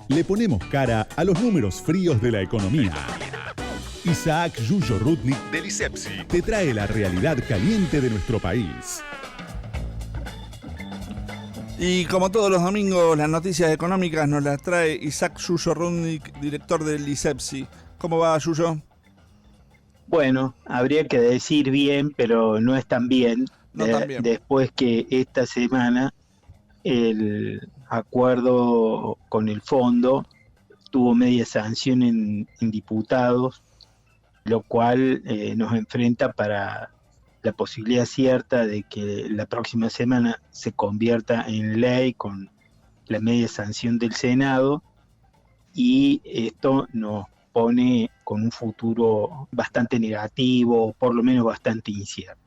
Le ponemos cara a los números fríos de la economía. Isaac Yuyo Rudnik del ISEPSI te trae la realidad caliente de nuestro país. Y como todos los domingos, las noticias económicas nos las trae Isaac Yuyo Rudnik, director del ISEPSI. ¿Cómo va, Yuyo? Bueno, habría que decir bien, pero no es tan bien. No tan bien. Después que esta semana el acuerdo con el fondo tuvo media sanción en diputados, lo cual nos enfrenta para la posibilidad cierta de que la próxima semana se convierta en ley con la media sanción del Senado, y esto nos pone con un futuro bastante negativo, o por lo menos bastante incierto.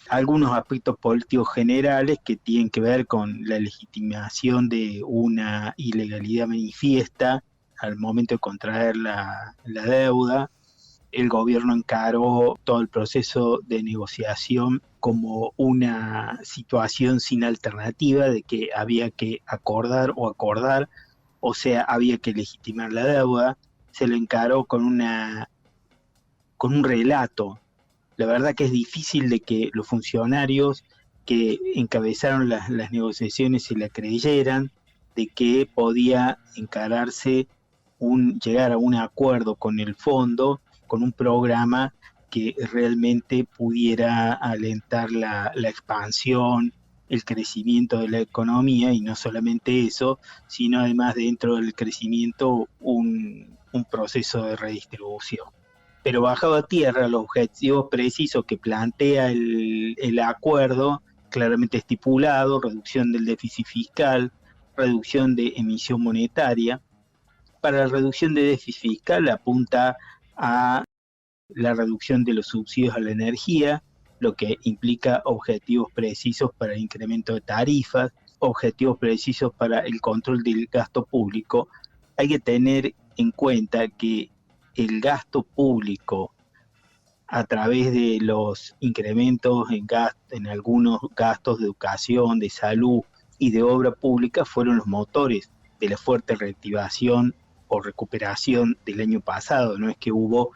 Algunos aspectos políticos generales que tienen que ver con la legitimación de una ilegalidad manifiesta al momento de contraer la deuda. El gobierno encaró todo el proceso de negociación como una situación sin alternativa, de que había que acordar, o sea, había que legitimar la deuda. Se lo encaró con un relato. La verdad que es difícil de que los funcionarios que encabezaron las negociaciones se la creyeran, de que podía encararse llegar a un acuerdo con el fondo, con un programa que realmente pudiera alentar la expansión, el crecimiento de la economía, y no solamente eso, sino además dentro del crecimiento un proceso de redistribución. Pero bajado a tierra, los objetivos precisos que plantea el acuerdo, claramente estipulado: reducción del déficit fiscal, reducción de emisión monetaria. Para la reducción de déficit fiscal apunta a la reducción de los subsidios a la energía, lo que implica objetivos precisos para el incremento de tarifas, objetivos precisos para el control del gasto público. Hay que tener en cuenta que el gasto público, a través de los incrementos en algunos gastos de educación, de salud y de obra pública, fueron los motores de la fuerte reactivación o recuperación del año pasado. No es que hubo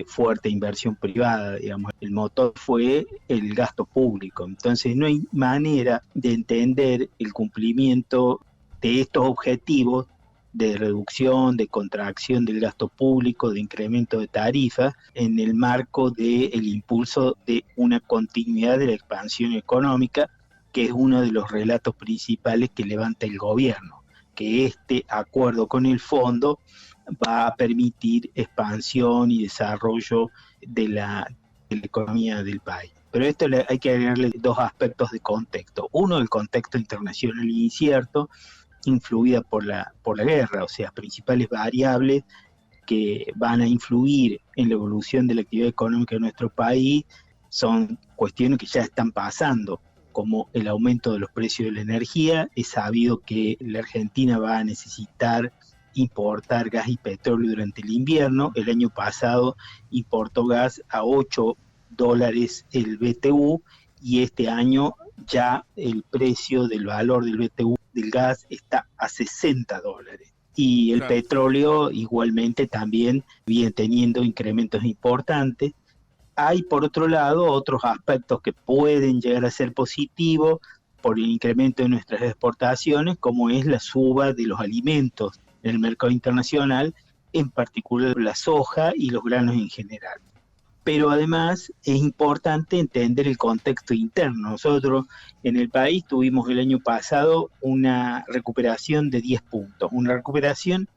fuerte inversión privada, digamos, el motor fue el gasto público. Entonces no hay manera de entender el cumplimiento de estos objetivos de reducción, de contracción del gasto público, de incremento de tarifas, en el marco del impulso de una continuidad de la expansión económica, que es uno de los relatos principales que levanta el gobierno, que este acuerdo con el fondo va a permitir expansión y desarrollo de la economía del país. Pero esto hay que agregarle dos aspectos de contexto. Uno, el contexto internacional incierto, influida por la guerra, o sea, principales variables que van a influir en la evolución de la actividad económica de nuestro país son cuestiones que ya están pasando, como el aumento de los precios de la energía. Es sabido que la Argentina va a necesitar importar gas y petróleo durante el invierno. El año pasado importó gas a $8 el BTU, y este año ya el precio del valor del BTU del gas está a $60. Y el petróleo igualmente también viene teniendo incrementos importantes. Hay, por otro lado, otros aspectos que pueden llegar a ser positivos por el incremento de nuestras exportaciones, como es la suba de los alimentos en el mercado internacional, en particular la soja y los granos en general. Pero además es importante entender el contexto interno. Nosotros en el país tuvimos el año pasado una recuperación de 10 puntos, una recuperación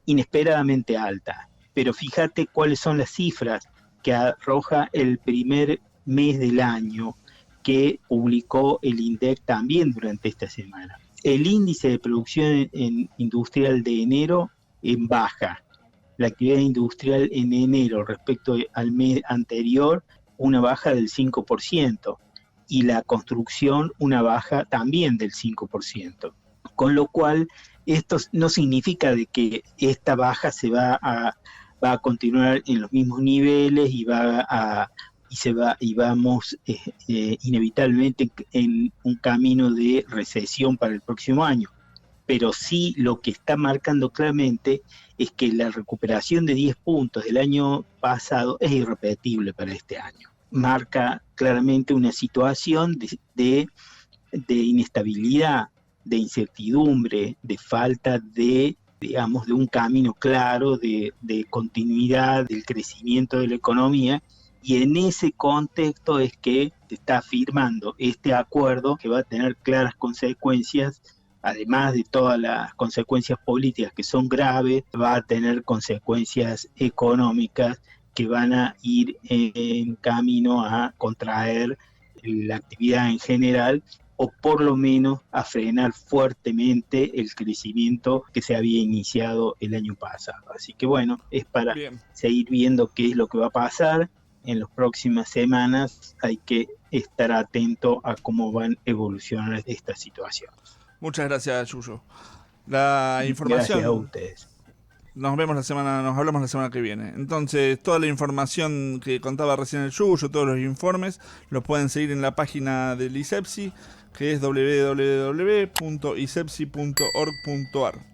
inesperadamente alta. Pero fíjate cuáles son las cifras que arroja el primer mes del año, que publicó el INDEC también durante esta semana. El índice de producción industrial de enero en baja. La actividad industrial en enero respecto al mes anterior, una baja del 5%, y la construcción una baja también del 5%. Con lo cual, esto no significa de que esta baja se va a continuar en los mismos niveles y vamos inevitablemente en un camino de recesión para el próximo año. pero sí lo que está marcando claramente es que la recuperación de 10 puntos del año pasado es irrepetible para este año. Marca claramente una situación de inestabilidad, de incertidumbre, de falta de, digamos, de un camino claro, de continuidad del crecimiento de la economía, y en ese contexto es que se está firmando este acuerdo que va a tener claras consecuencias, además de todas las consecuencias políticas que son graves, va a tener consecuencias económicas que van a ir en camino a contraer la actividad en general, o por lo menos a frenar fuertemente el crecimiento que se había iniciado el año pasado. Así que bueno, es para seguir viendo qué es lo que va a pasar. En las próximas semanas hay que estar atento a cómo van a evolucionar estas situaciones. Muchas gracias, Yuyo. La información. Gracias a ustedes. Nos hablamos la semana que viene. Entonces, toda la información que contaba recién el Yuyo, todos los informes, los pueden seguir en la página del ISEPSI, que es www.isepsi.org.ar.